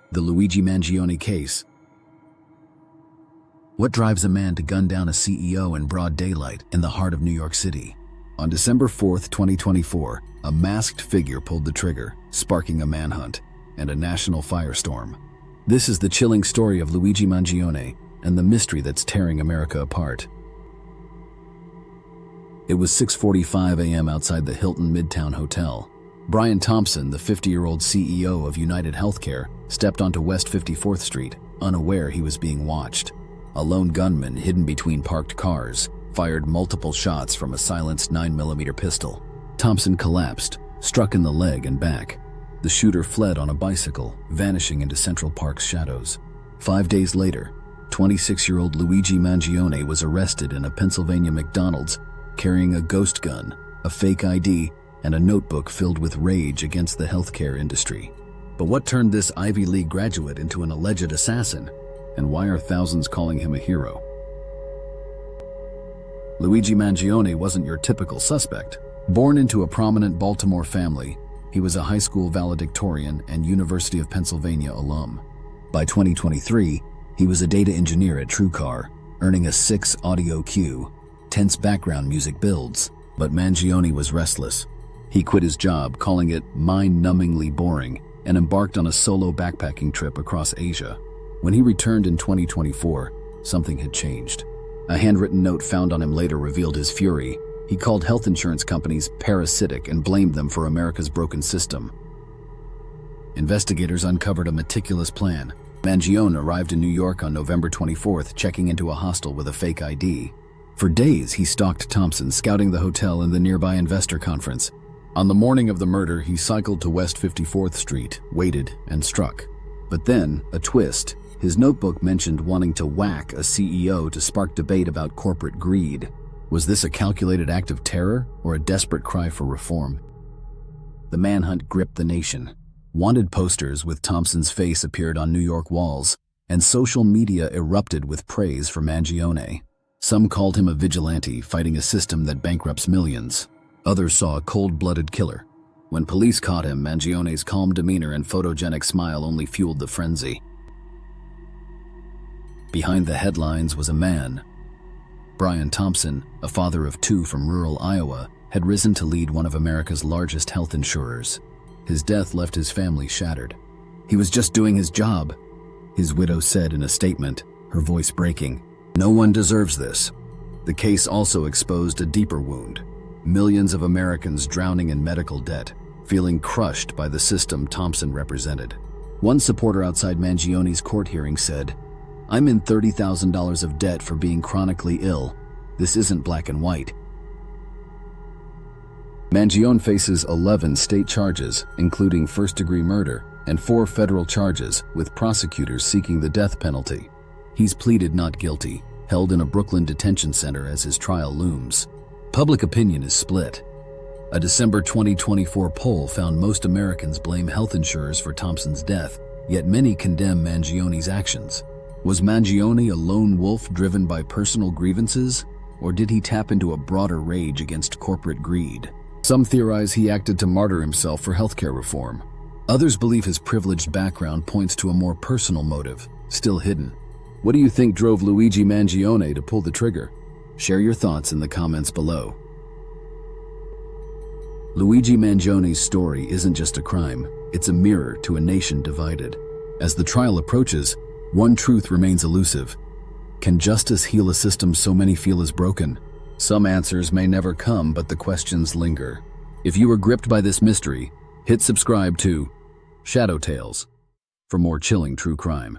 The Luigi Mangione case. What drives a man to gun down a CEO in broad daylight in the heart of New York City? On December 4th, 2024, a masked figure pulled the trigger, sparking a manhunt and a national firestorm. This is the chilling story of Luigi Mangione and the mystery that's tearing America apart. It was 6:45 a.m. outside the Hilton Midtown Hotel. Brian Thompson, the 50-year-old CEO of UnitedHealthcare, stepped onto West 54th Street, unaware he was being watched. A lone gunman, hidden between parked cars, fired multiple shots from a silenced 9mm pistol. Thompson collapsed, struck in the leg and back. The shooter fled on a bicycle, vanishing into Central Park's shadows. 5 days later, 26-year-old Luigi Mangione was arrested in a Pennsylvania McDonald's, carrying a ghost gun, a fake ID, and a notebook filled with rage against the healthcare industry. But what turned this Ivy League graduate into an alleged assassin? And why are thousands calling him a hero? Luigi Mangione wasn't your typical suspect. Born into a prominent Baltimore family, he was a high school valedictorian and University of Pennsylvania alum. By 2023, he was a data engineer at TrueCar, earning a 6 audio cue. Tense background music builds, but Mangione was restless. He quit his job, calling it mind-numbingly boring, and embarked on a solo backpacking trip across Asia. When he returned in 2024, something had changed. A handwritten note found on him later revealed his fury. He called health insurance companies parasitic and blamed them for America's broken system. Investigators uncovered a meticulous plan. Mangione arrived in New York on November 24th, checking into a hostel with a fake ID. For days, he stalked Thompson, scouting the hotel and the nearby investor conference. On the morning of the murder, he cycled to West 54th Street, waited, and struck. But then, a twist. His notebook mentioned wanting to whack a CEO to spark debate about corporate greed. Was this a calculated act of terror or a desperate cry for reform? The manhunt gripped the nation. Wanted posters with Thompson's face appeared on New York walls, and social media erupted with praise for Mangione. Some called him a vigilante fighting a system that bankrupts millions. Others saw a cold-blooded killer. When police caught him, Mangione's calm demeanor and photogenic smile only fueled the frenzy. Behind the headlines was a man. Brian Thompson, a father of 2 from rural Iowa, had risen to lead one of America's largest health insurers. His death left his family shattered. He was just doing his job, his widow said in a statement, her voice breaking. No one deserves this. The case also exposed a deeper wound. Millions of Americans drowning in medical debt, feeling crushed by the system Thompson represented. One supporter outside Mangione's court hearing said, "I'm in $30,000 of debt for being chronically ill. This isn't black and white." Mangione faces 11 state charges, including first-degree murder, and 4 federal charges, with prosecutors seeking the death penalty. He's pleaded not guilty, held in a Brooklyn detention center as his trial looms. Public opinion is split. A December 2024 poll found most Americans blame health insurers for Thompson's death, yet many condemn Mangione's actions. Was Mangione a lone wolf driven by personal grievances, or did he tap into a broader rage against corporate greed? Some theorize he acted to martyr himself for healthcare reform. Others believe his privileged background points to a more personal motive, still hidden. What do you think drove Luigi Mangione to pull the trigger? Share your thoughts in the comments below. Luigi Mangione's story isn't just a crime, it's a mirror to a nation divided. As the trial approaches, one truth remains elusive. Can justice heal a system so many feel is broken? Some answers may never come, but the questions linger. If you were gripped by this mystery, hit subscribe to ShadowTales for more chilling true crime.